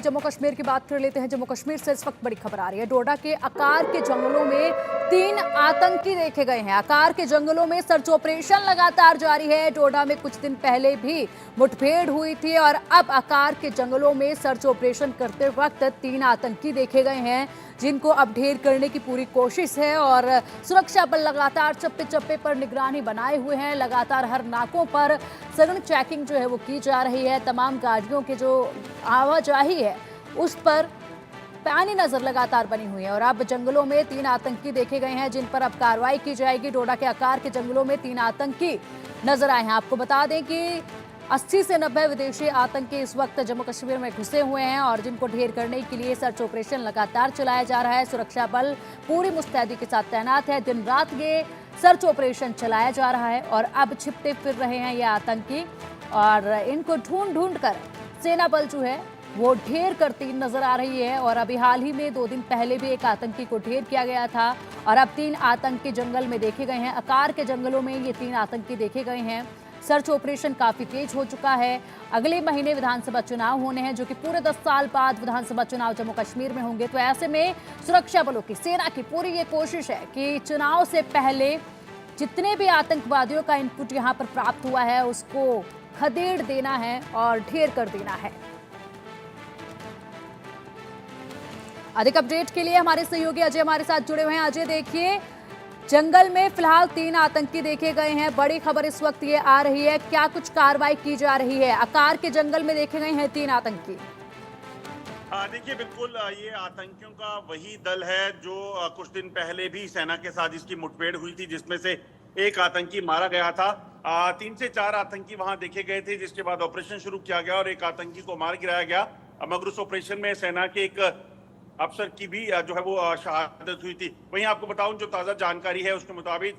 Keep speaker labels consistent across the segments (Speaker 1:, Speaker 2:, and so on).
Speaker 1: जम्मू कश्मीर की बात कर लेते हैं। जम्मू कश्मीर से इस वक्त बड़ी खबर आ रही है। डोडा के आकार के जंगलों में 3 आतंकी देखे गए हैं। आकार के जंगलों में सर्च ऑपरेशन लगातार जारी है। डोडा में कुछ दिन पहले भी मुठभेड़ हुई थी और अब आकार के जंगलों में सर्च ऑपरेशन करते वक्त 3 आतंकी देखे गए हैं, जिनको अब ढेर करने की पूरी कोशिश है। और सुरक्षा बल लगातार चप्पे चप्पे पर निगरानी बनाए हुए हैं। लगातार हर नाकों पर सघन चेकिंग जो है वो की जा रही है। तमाम गाड़ियों के जो आवाजाही है उस पर पैनी नजर लगातार बनी हुई है। और अब जंगलों में 3 आतंकी देखे गए हैं, जिन पर अब कार्रवाई की जाएगी। डोडा के आकार के जंगलों में 3 आतंकी नजर आए हैं। आपको बता दें कि 80 से 90 विदेशी आतंकी इस वक्त जम्मू कश्मीर में घुसे हुए हैं और जिनको ढेर करने के लिए सर्च ऑपरेशन लगातार चलाया जा रहा है। सुरक्षा बल पूरी मुस्तैदी के साथ तैनात है। दिन रात ये सर्च ऑपरेशन चलाया जा रहा है और अब छिपते फिर रहे हैं ये आतंकी और इनको ढूंढ ढूंढ कर सेना बल जो है वो ढेर करती नजर आ रही है। और अभी हाल ही में 2 दिन पहले भी एक आतंकी को ढेर किया गया था और अब 3 आतंकी जंगल में देखे गए हैं। आकार के जंगलों में ये 3 आतंकी देखे गए हैं। सर्च ऑपरेशन काफी तेज हो चुका है। अगले महीने विधानसभा चुनाव होने हैं, जो कि पूरे 10 साल बाद विधानसभा चुनाव जम्मू कश्मीर में होंगे। तो ऐसे में सुरक्षा बलों की, सेना की पूरी ये कोशिश है कि चुनाव से पहले जितने भी आतंकवादियों का इनपुट यहाँ पर प्राप्त हुआ है उसको खदेड़ देना है और ढेर कर देना है। अधिक अपडेट के लिए हमारे सहयोगी अजय हमारे साथ जुड़े हुए हैं। अजय, देखिए, जंगल में फिलहाल 3 आतंकी देखे गए हैं। बड़ी खबर इस वक्त ये आ रही है, क्या कुछ कार्रवाई की जा रही है? आकार के जंगल में देखे गए हैं 3 आतंकी।
Speaker 2: देखिए, बिल्कुल ये आतंकियों का वही दल है जो कुछ दिन पहले भी सेना के साथ इसकी मुठभेड़ हुई थी, जिसमें से एक आतंकी मारा गया था। 3 से 4 आतंकी वहां देखे गए थे, जिसके बाद ऑपरेशन शुरू किया गया और एक आतंकी को मार गिराया गया। मगर उस ऑपरेशन में सेना के एक अफसर की भी जो है वो शहादत हुई थी। वहीं आपको बताऊं, जो ताजा जानकारी है उसके मुताबिक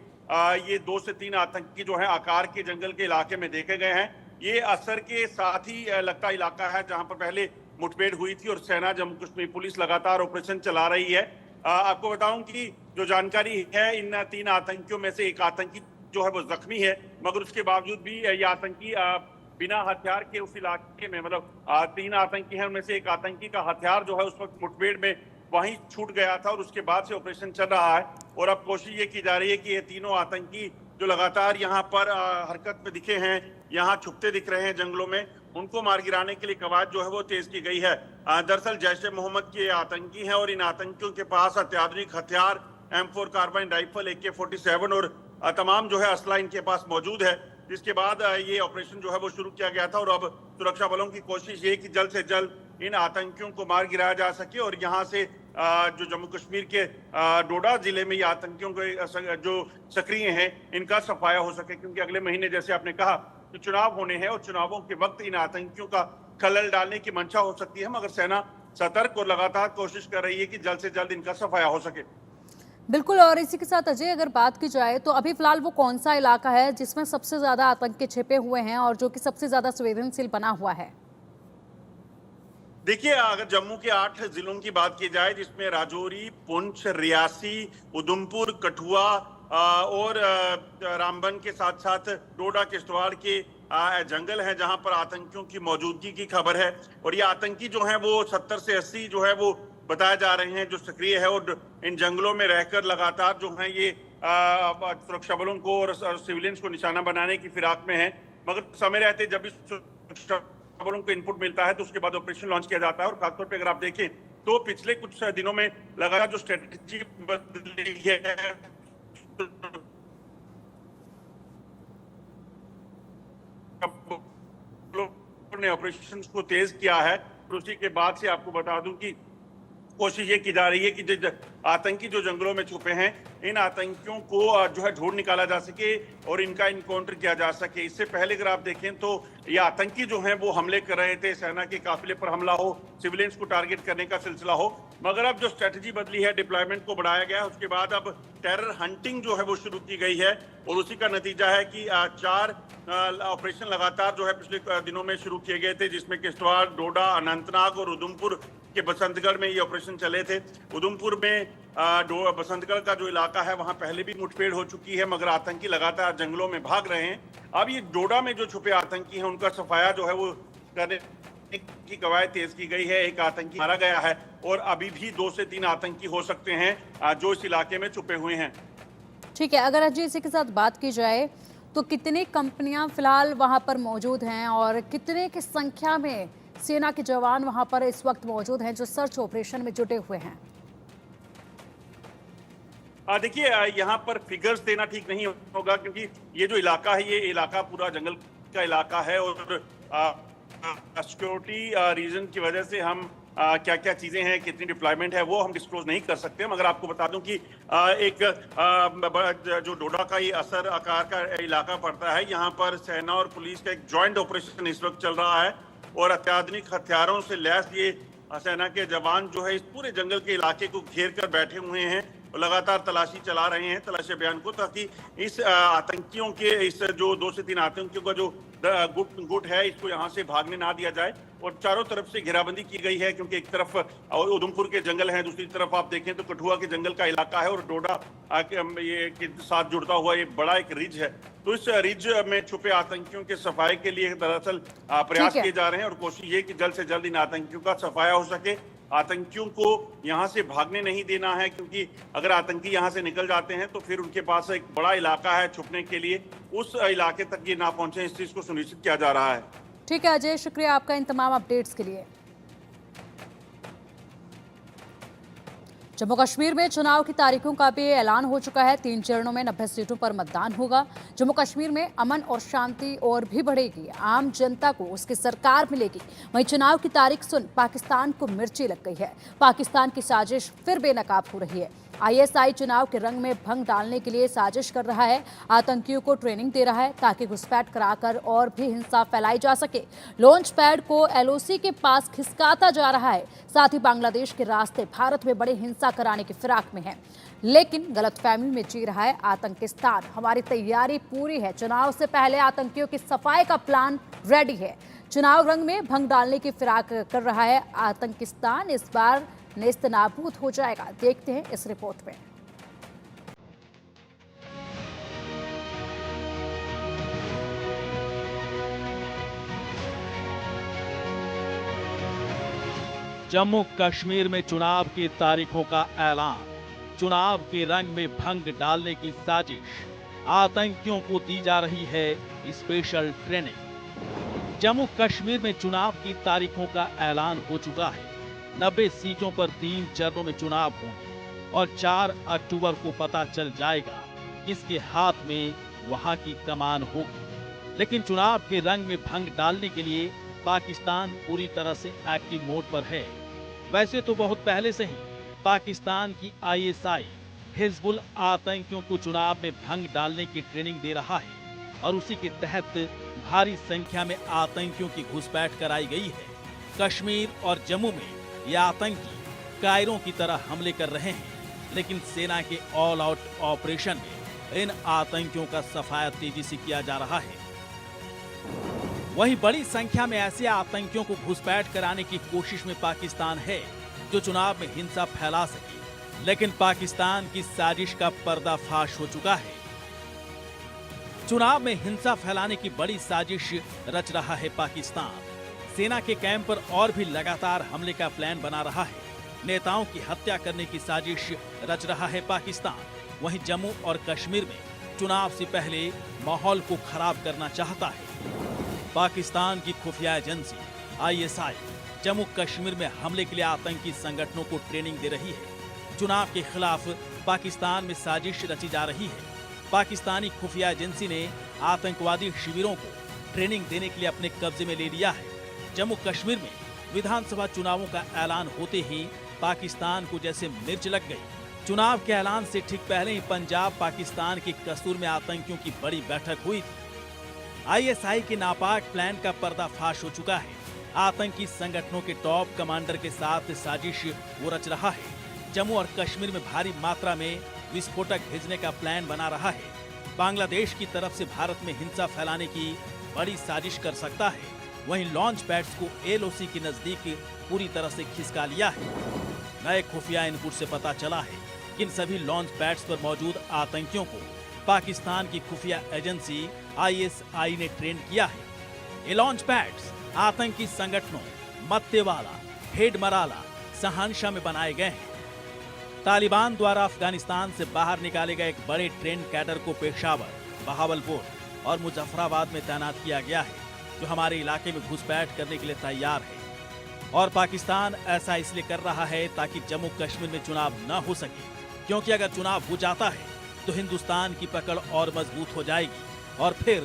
Speaker 2: ये 2 से 3 आतंकी जो है आकार के जंगल के इलाके में देखे गए हैं। ये असर के साथ ही लगता इलाका है जहां पर पहले मुठभेड़ हुई थी और सेना, जम्मू कश्मीर पुलिस लगातार ऑपरेशन चला रही है। आपको बताऊं कि जो जानकारी है, इन 3 आतंकियों में से एक आतंकी जो है वो जख्मी है, मगर उसके बावजूद भी ये आतंकी बिना हथियार के उस इलाके में, मतलब 3 आतंकी हैं, उनमें से एक आतंकी का हथियार जो है उस वक्त मुठभेड़ में वहीं छूट गया था और उसके बाद से ऑपरेशन चल रहा है। और अब कोशिश ये की जा रही है कि ये तीनों आतंकी जो लगातार यहाँ पर हरकत में दिखे हैं, यहाँ छुपते दिख रहे हैं जंगलों में, उनको मार गिराने के लिए कवायद जो है वो तेज की गई है। दरअसल जैश ए मोहम्मद के आतंकी हैं और इन आतंकियों के पास अत्याधुनिक हथियार, M4 कार्बाइन राइफल, AK-47 और तमाम जो है असला इनके पास मौजूद है। जिसके बाद ये ऑपरेशन जो है वो शुरू किया गया था और अब सुरक्षा बलों की कोशिश ये कि जल्द से जल्द इन आतंकियों को मार गिराया जा सके और यहाँ से जो जम्मू कश्मीर के डोडा जिले में ये आतंकियों के जो सक्रिय हैं इनका सफाया हो सके, क्योंकि अगले महीने जैसे आपने कहा कि चुनाव होने हैं और चुनावों के वक्त इन आतंकियों का खलल डालने की मंशा हो सकती है। मगर सेना सतर्क और लगातार कोशिश कर रही है कि जल्द से जल्द इनका सफाया हो सके।
Speaker 1: बिल्कुल। और इसी के साथ अजय, अगर बात की जाए तो अभी फिलहाल वो कौन सा इलाका है जिसमें सबसे ज्यादा आतंकी छिपे हुए हैं और जो कि सबसे ज्यादा संवेदनशील बना हुआ है?
Speaker 2: देखिए, अगर जम्मू के 8 जिलों की बात की जाए, जिसमें राजौरी, पुंछ, रियासी, उधमपुर, कठुआ और रामबन के साथ साथ डोडा किश्तवाड़ के जंगल हैं जहां पर आतंकियों की मौजूदगी की खबर है। और ये आतंकी जो हैं वो 70 से 80 जो है वो बताए जा रहे हैं जो सक्रिय है और इन जंगलों में रहकर लगातार जो है ये सुरक्षा बलों को और सिविलियंस को निशाना बनाने की फिराक में है। मगर समय रहते जब भी सुरक्षा बलों को इनपुट मिलता है तो उसके बाद ऑपरेशन लॉन्च किया जाता है। और खासतौर पे अगर आप देखें तो पिछले कुछ दिनों में लगातार जो स्ट्रेटेजी बदली है, ने ऑपरेशन को तेज किया है। तो उसी के बाद से आपको बता दूं कि कोशिश ये की जा रही है कि जो आतंकी जो जंगलों में छुपे हैं, इन आतंकियों को जो है ढूंढ निकाला जा सके और इनका इनकाउंटर किया जा सके। इससे पहले अगर आप देखें तो ये आतंकी जो हैं वो हमले कर रहे थे, सेना के काफिले पर हमला हो, सिविलियंस को टारगेट करने का सिलसिला हो। मगर अब जो स्ट्रेटजी बदली है, डिप्लॉयमेंट को बढ़ाया गया है, उसके बाद अब टेरर हंटिंग जो है वो शुरू की गई है और उसी का नतीजा है कि 4 ऑपरेशन लगातार जो है पिछले दिनों में शुरू किए गए थे, जिसमें किश्तवाड़, डोडा, अनंतनाग और उधमपुर के बसंतगढ़ में ये ऑपरेशन चले थे। उधमपुर में बसंतगढ़ का जो इलाका है वहां पहले भी मुठभेड़ हो चुकी है, मगर आतंकी लगातार जंगलों में भाग रहे हैं। अब ये डोडा में जो छुपे आतंकी हैं उनका सफाया जो है वो करने की कवायद तेज की गई है, एक आतंकी मारा गया है और अभी भी 2 से 3 आतंकी हो सकते हैं जो इस इलाके में छुपे हुए हैं।
Speaker 1: ठीक है, अगर अजय इसी के साथ बात की जाए तो कितनी कंपनियां फिलहाल वहां पर मौजूद हैं और कितने की संख्या में सेना के जवान वहां पर इस वक्त मौजूद हैं जो सर्च ऑपरेशन में जुटे हुए हैं?
Speaker 2: देखिए, यहाँ पर फिगर्स देना ठीक नहीं होगा क्योंकि ये जो इलाका है ये इलाका पूरा जंगल का इलाका है और सिक्योरिटी रीजन की वजह से हम क्या क्या चीजें हैं, कितनी डिप्लॉयमेंट है वो हम डिस्क्लोज नहीं कर सकते। मगर आपको बता दूं कि एक जो डोडा का ये असर आकार का इलाका पड़ता है, यहाँ पर सेना और पुलिस का एक जॉइंट ऑपरेशन इस वक्त चल रहा है और अत्याधुनिक हथियारों से लैस ये सेना के जवान जो है इस पूरे जंगल के इलाके को घेर कर बैठे हुए हैं और लगातार तलाशी चला रहे हैं, तलाशी अभियान को, ताकि इस आतंकियों के इस जो 2 से 3 आतंकियों का जो गुट है इसको यहाँ से भागने ना दिया जाए। और चारों तरफ से घेराबंदी की गई है क्योंकि एक तरफ उधमपुर के जंगल हैं, दूसरी तरफ आप देखें तो कठुआ के जंगल का इलाका है और डोडा ये के साथ जुड़ता हुआ ये बड़ा एक रिज है। तो इस रिज में छुपे आतंकियों के सफाई के लिए दरअसल प्रयास किए जा रहे हैं और कोशिश ये कि जल्द से जल्द इन आतंकियों का सफाया हो सके। आतंकियों को यहाँ से भागने नहीं देना है क्योंकि अगर आतंकी यहाँ से निकल जाते हैं तो फिर उनके पास एक बड़ा इलाका है छुपने के लिए, उस इलाके तक ये ना पहुंचे, इस चीज को सुनिश्चित किया जा रहा है।
Speaker 1: ठीक है अजय, शुक्रिया आपका इन तमाम अपडेट्स के लिए। जम्मू कश्मीर में चुनाव की तारीखों का भी ऐलान हो चुका है। 3 चरणों में 90 सीटों पर मतदान होगा। जम्मू कश्मीर में अमन और शांति और भी बढ़ेगी, आम जनता को उसकी सरकार मिलेगी। वहीं चुनाव की तारीख सुन पाकिस्तान को मिर्ची लग गई है। पाकिस्तान की साजिश फिर बेनकाब हो रही है। आईएसआई चुनाव के रंग में भंग डालने के लिए साजिश कर रहा है, आतंकियों को ट्रेनिंग दे रहा है ताकि घुसपैठ कराकर और भी हिंसा फैलाई जा सके। लॉन्च पैड को एलओसी के पास खिसकाता जा रहा है। साथ ही बांग्लादेश के रास्ते भारत में बड़ी हिंसा कराने की फिराक में है, लेकिन गलतफहमी में जी रहा है आतंकिस्तान। हमारी तैयारी पूरी है, चुनाव से पहले आतंकियों की सफाई का प्लान रेडी है। चुनाव रंग में भंग डालने की फिराक कर रहा है आतंकिस्तान, इस बार नेस्तनाबूद हो जाएगा। देखते हैं इस रिपोर्ट में।
Speaker 3: जम्मू कश्मीर में चुनाव की तारीखों का ऐलान, चुनाव के रंग में भंग डालने की साजिश, आतंकियों को दी जा रही है स्पेशल ट्रेनिंग। जम्मू कश्मीर में चुनाव की तारीखों का ऐलान हो चुका है। 90 सीटों पर 3 चरणों में चुनाव होंगे और 4 अक्टूबर को पता चल जाएगा किसके हाथ में वहां की कमान होगी। लेकिन चुनाव के रंग में भंग डालने के लिए पाकिस्तान पूरी तरह से एक्टिव मोड पर है। वैसे तो बहुत पहले से ही पाकिस्तान की आईएसआई हिजबुल आतंकियों को चुनाव में भंग डालने की ट्रेनिंग दे रहा है और उसी के तहत भारी संख्या में आतंकियों की घुसपैठ कराई गई है। कश्मीर और जम्मू में ये आतंकी कायरों की तरह हमले कर रहे हैं, लेकिन सेना के ऑल आउट ऑपरेशन में इन आतंकियों का सफाया तेजी से किया जा रहा है। वहीं बड़ी संख्या में ऐसे आतंकियों को घुसपैठ कराने की कोशिश में पाकिस्तान है जो चुनाव में हिंसा फैला सके, लेकिन पाकिस्तान की साजिश का पर्दाफाश हो चुका है। चुनाव में हिंसा फैलाने की बड़ी साजिश रच रहा है पाकिस्तान। सेना के कैंप पर और भी लगातार हमले का प्लान बना रहा है। नेताओं की हत्या करने की साजिश रच रहा है पाकिस्तान। वहीं जम्मू और कश्मीर में चुनाव से पहले माहौल को खराब करना चाहता है। पाकिस्तान की खुफिया एजेंसी आईएसआई जम्मू कश्मीर में हमले के लिए आतंकी संगठनों को ट्रेनिंग दे रही है। चुनाव के खिलाफ पाकिस्तान में साजिश रची जा रही है। पाकिस्तानी खुफिया एजेंसी ने आतंकवादी शिविरों को ट्रेनिंग देने के लिए अपने कब्जे में ले लिया है। जम्मू कश्मीर में विधानसभा चुनावों का ऐलान होते ही पाकिस्तान को जैसे मिर्च लग गई। चुनाव के ऐलान से ठीक पहले ही पंजाब पाकिस्तान के कसूर में आतंकियों की बड़ी बैठक हुई थी। आईएसआई के नापाक प्लान का पर्दाफाश हो चुका है। आतंकी संगठनों के टॉप कमांडर के साथ साजिश वो रच रहा है। जम्मू और कश्मीर में भारी मात्रा में विस्फोटक भेजने का प्लान बना रहा है। बांग्लादेश की तरफ से भारत में हिंसा फैलाने की बड़ी साजिश कर सकता है। वहीं लॉन्च पैड्स को एलओसी के नजदीक पूरी तरह से खिसका लिया है। नए खुफिया इनपुट से पता चला है कि इन सभी लॉन्च पैड्स पर मौजूद आतंकियों को पाकिस्तान की खुफिया एजेंसी आईएसआई ने ट्रेन किया है। ये लॉन्च पैड्स आतंकी संगठनों मत्तेवाला, हेडमराला, सहानशाह में बनाए गए हैं। तालिबान द्वारा अफगानिस्तान से बाहर निकाले गए एक बड़े ट्रेंड कैडर को पेशावर, बहावलपुर और मुजफ्फराबाद में तैनात किया गया है, जो हमारे इलाके में घुसपैठ करने के लिए तैयार है। और पाकिस्तान ऐसा इसलिए कर रहा है ताकि जम्मू कश्मीर में चुनाव न हो सके, क्योंकि अगर चुनाव हो जाता है तो हिंदुस्तान की पकड़ और मजबूत हो जाएगी और फिर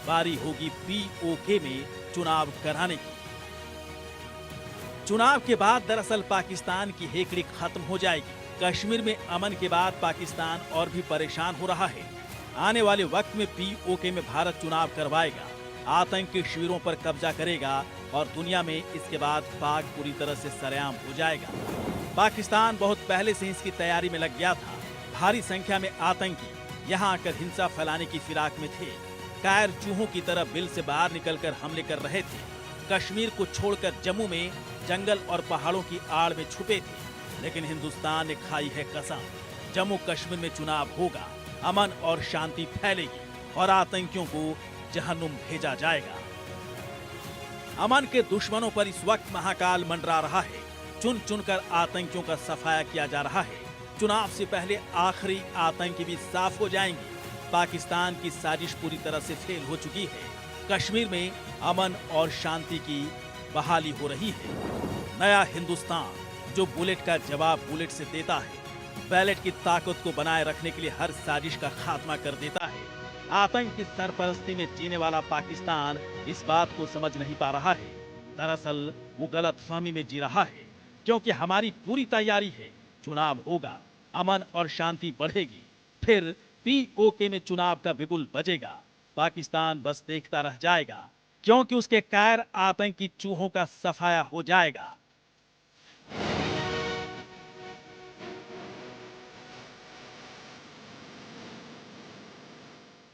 Speaker 3: बारी होगी पीओके में चुनाव कराने की। चुनाव के बाद दरअसल पाकिस्तान की हेकड़ी खत्म हो जाएगी। कश्मीर में अमन के बाद पाकिस्तान और भी परेशान हो रहा है। आने वाले वक्त में पीओके में भारत चुनाव करवाएगा, आतंकी शिविरों पर कब्जा करेगा और दुनिया में इसके बाद पाक पूरी तरह से सरेआम हो जाएगा। पाकिस्तान बहुत पहले से इसकी तैयारी में लग गया था। भारी संख्या में आतंकी यहां आकर हिंसा फैलाने की फिराक में थे। कायर चूहों की तरह बिल से बाहर निकलकर हमले कर रहे थे। कश्मीर को छोड़कर जम्मू में जंगल और पहाड़ों की आड़ में छुपे थे। लेकिन हिंदुस्तान ने खाई है कसम, जम्मू कश्मीर में चुनाव होगा, अमन और शांति फैलेगी और आतंकियों को जहन्नुम भेजा जाएगा। अमन के दुश्मनों पर इस वक्त महाकाल मंडरा रहा है। चुन चुनकर आतंकियों का सफाया किया जा रहा है। चुनाव से पहले आखिरी आतंकी भी साफ हो जाएंगे। पाकिस्तान की साजिश पूरी तरह से फेल हो चुकी है। कश्मीर में अमन और शांति की बहाली हो रही है। नया हिंदुस्तान जो बुलेट का जवाब बुलेट से देता है, बैलेट की ताकत को बनाए रखने के लिए हर साजिश का खात्मा कर देता है। आतंक की सरपरस्ती में जीने वाला पाकिस्तान इस बात को समझ नहीं पा रहा है। दरअसल वो गलतफहमी में जी रहा है, क्योंकि हमारी पूरी तैयारी है। चुनाव होगा, अमन और शांति बढ़ेगी, फिर पीओके में चुनाव का बिगुल बजेगा। पाकिस्तान बस देखता रह जाएगा, क्योंकि उसके कायर आतंकी चूहों का सफाया हो जाएगा।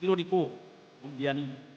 Speaker 3: Bureau report, India news.